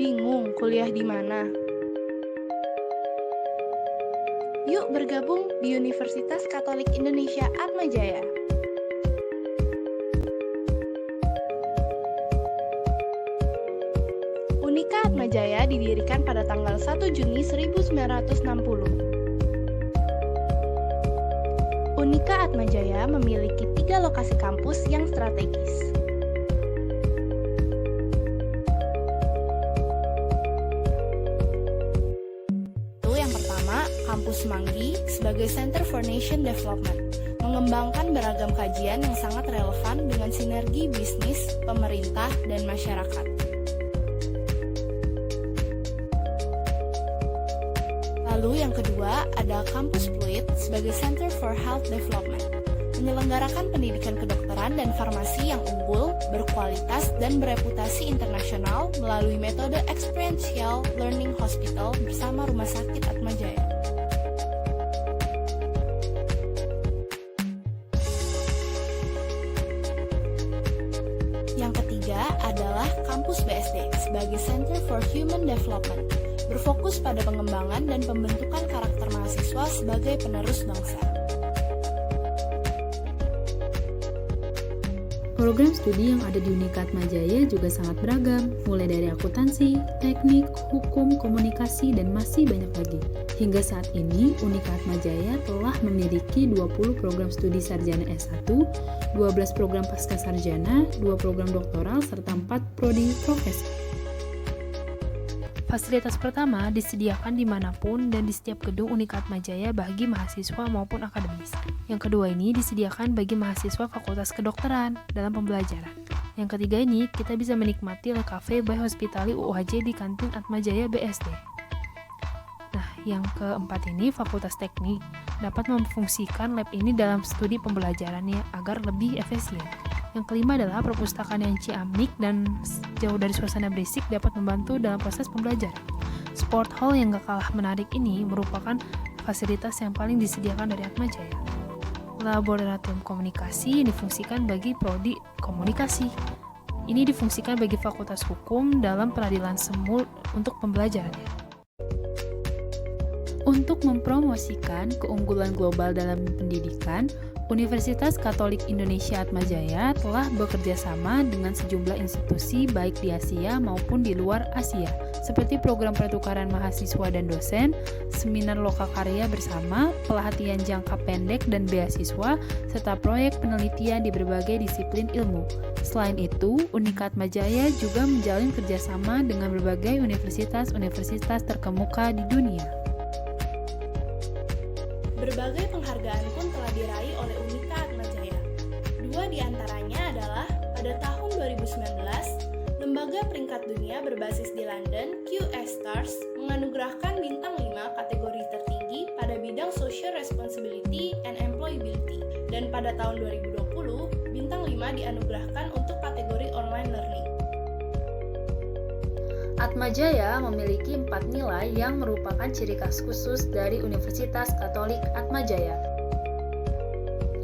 Bingung kuliah di mana? Yuk bergabung di Universitas Katolik Indonesia Atmajaya. Unika Atmajaya didirikan pada tanggal 1 Juni 1960. Unika Atmajaya memiliki 3 lokasi kampus yang strategis. Yang pertama, Kampus Manggi sebagai Center for Nation Development, mengembangkan beragam kajian yang sangat relevan dengan sinergi bisnis, pemerintah, dan masyarakat. Lalu yang kedua, ada Kampus Pluit sebagai Center for Health Development, menyelenggarakan pendidikan kedokteran dan farmasi yang unggul, berkualitas, dan bereputasi internasional melalui metode Experiential Learning Hospital bersama Rumah Sakit Atmajaya. Yang ketiga adalah Kampus BSD sebagai Center for Human Development, berfokus pada pengembangan dan pembentukan karakter mahasiswa sebagai penerus bangsa. Program studi yang ada di Unika Atmajaya juga sangat beragam, mulai dari akuntansi, teknik, hukum, komunikasi, dan masih banyak lagi. Hingga saat ini, Unika Atmajaya telah memiliki 20 program studi sarjana S1, 12 program pascasarjana, 2 program doktoral, serta 4 prodi profesi. Fasilitas pertama disediakan dimanapun dan di setiap gedung Unika Atmajaya bagi mahasiswa maupun akademis. Yang kedua ini disediakan bagi mahasiswa Fakultas Kedokteran dalam pembelajaran. Yang ketiga ini kita bisa menikmati Le Cafe by Hospitali UUHJ di kantin Atmajaya BSD. Nah, yang keempat ini Fakultas Teknik dapat memfungsikan lab ini dalam studi pembelajarannya agar lebih efisien. Yang kelima adalah perpustakaan yang ciamik dan jauh dari suasana berisik dapat membantu dalam proses pembelajaran. Sport hall yang gak kalah menarik ini merupakan fasilitas yang paling disediakan dari Atmajaya. Laboratorium komunikasi difungsikan bagi prodi komunikasi. Ini difungsikan bagi Fakultas Hukum dalam peradilan semu untuk pembelajarannya. Untuk mempromosikan keunggulan global dalam pendidikan, Universitas Katolik Indonesia Atmajaya telah bekerja sama dengan sejumlah institusi baik di Asia maupun di luar Asia, seperti program pertukaran mahasiswa dan dosen, seminar lokakarya bersama, pelatihan jangka pendek dan beasiswa, serta proyek penelitian di berbagai disiplin ilmu. Selain itu, Unika Atmajaya juga menjalin kerjasama dengan berbagai universitas-universitas terkemuka di dunia. Berbagai penghargaan pun telah diraih oleh Unika Atmajaya. 2 di antaranya adalah pada tahun 2019, lembaga peringkat dunia berbasis di London, QS Stars, menganugerahkan bintang 5 kategori tertinggi pada bidang Social Responsibility and Employability. Dan pada tahun 2020, bintang 5 dianugerahkan untuk kategori Online Learning. Atmajaya memiliki 4 nilai yang merupakan ciri khas khusus dari Universitas Katolik Atmajaya.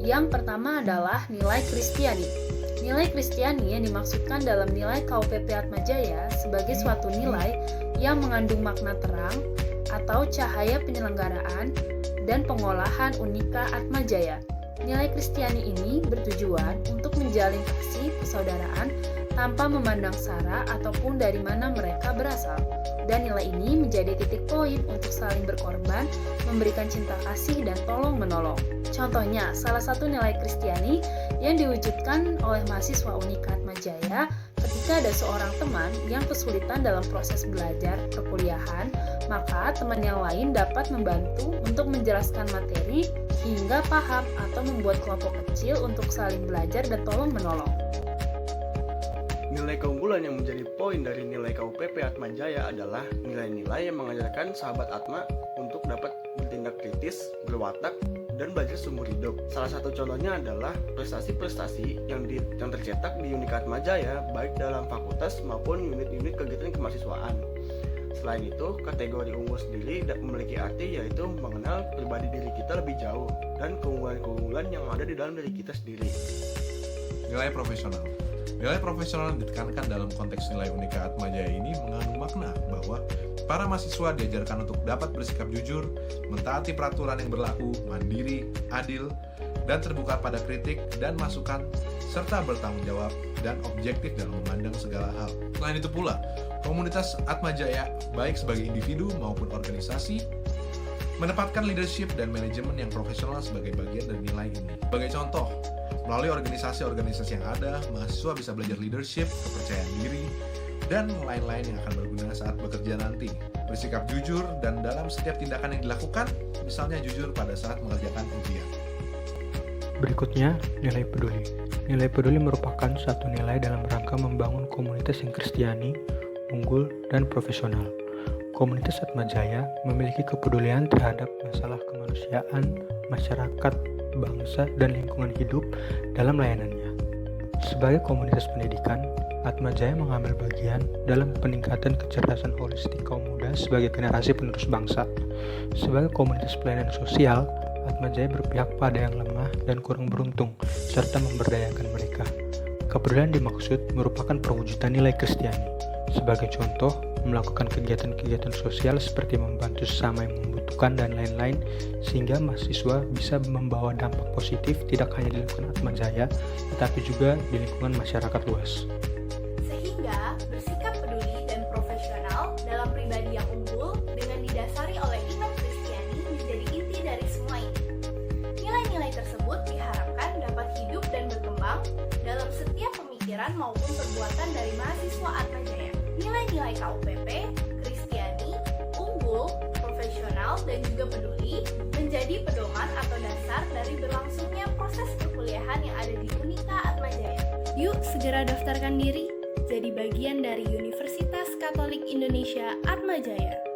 Yang pertama adalah nilai Kristiani. Nilai Kristiani yang dimaksudkan dalam nilai KUPP Atmajaya sebagai suatu nilai yang mengandung makna terang atau cahaya penyelenggaraan dan pengolahan Unika Atmajaya. Nilai Kristiani ini bertujuan untuk menjalin kasih persaudaraan tanpa memandang sara ataupun dari mana mereka berasal. Dan nilai ini menjadi titik poin untuk saling berkorban, memberikan cinta kasih dan tolong-menolong. Contohnya, salah satu nilai Kristiani yang diwujudkan oleh mahasiswa Unika Atmajaya ketika ada seorang teman yang kesulitan dalam proses belajar perkuliahan, maka teman yang lain dapat membantu untuk menjelaskan materi hingga paham atau membuat kelompok kecil untuk saling belajar dan tolong-menolong. Nilai keunggulan yang menjadi poin dari nilai KUPP Atmajaya adalah nilai-nilai yang mengajarkan sahabat Atma untuk dapat bertindak kritis, berwatak, dan belajar seumur hidup. Salah satu contohnya adalah prestasi-prestasi yang tercetak di Unika Atmajaya baik dalam fakultas maupun unit-unit kegiatan kemahasiswaan. Selain itu, kategori unggul sendiri memiliki arti yaitu mengenal pribadi diri kita lebih jauh dan keunggulan-keunggulan yang ada di dalam diri kita sendiri. Nilai profesional. Nilai profesional yang ditekankan dalam konteks nilai Unika Atmajaya ini mengandung makna bahwa para mahasiswa diajarkan untuk dapat bersikap jujur, mentaati peraturan yang berlaku, mandiri, adil, dan terbuka pada kritik dan masukan, serta bertanggung jawab dan objektif dalam memandang segala hal. Selain itu pula, komunitas Atmajaya, baik sebagai individu maupun organisasi, menempatkan leadership dan manajemen yang profesional sebagai bagian dari nilai ini. Sebagai contoh, melalui organisasi-organisasi yang ada, mahasiswa bisa belajar leadership, kepercayaan diri, dan lain-lain yang akan berguna saat bekerja nanti. Bersikap jujur dan dalam setiap tindakan yang dilakukan, misalnya jujur pada saat mengerjakan ujian. Berikutnya, nilai peduli. Nilai peduli merupakan suatu nilai dalam rangka membangun komunitas yang kristiani, unggul, dan profesional. Komunitas Atmajaya memiliki kepedulian terhadap masalah kemanusiaan, masyarakat, bangsa, dan lingkungan hidup dalam layanannya. Sebagai komunitas pendidikan, Atmajaya mengambil bagian dalam peningkatan kecerdasan holistik kaum muda sebagai generasi penerus bangsa. Sebagai komunitas pelayanan sosial, Atmajaya berpihak pada yang lemah dan kurang beruntung, serta memberdayakan mereka. Kepedulian dimaksud merupakan perwujudan nilai Kristiani. Sebagai contoh, melakukan kegiatan-kegiatan sosial seperti membantu sesama yang membutuhkan dan lain-lain, sehingga mahasiswa bisa membawa dampak positif tidak hanya di lingkungan Atmajaya, tetapi juga di lingkungan masyarakat luas. Sehingga bersikap peduli dan profesional dalam pribadi yang unggul dengan didasari oleh iman Kristiani menjadi inti dari semua ini. Nilai-nilai tersebut diharapkan dapat hidup dan berkembang dalam setiap pemikiran maupun perbuatan dari mahasiswa Atmajaya. Nilai-nilai KUPP, Kristiani, unggul, profesional, dan juga peduli menjadi pedoman atau dasar dari berlangsungnya proses perkuliahan yang ada di Unika Atmajaya. Yuk segera daftarkan diri jadi bagian dari Universitas Katolik Indonesia Atmajaya.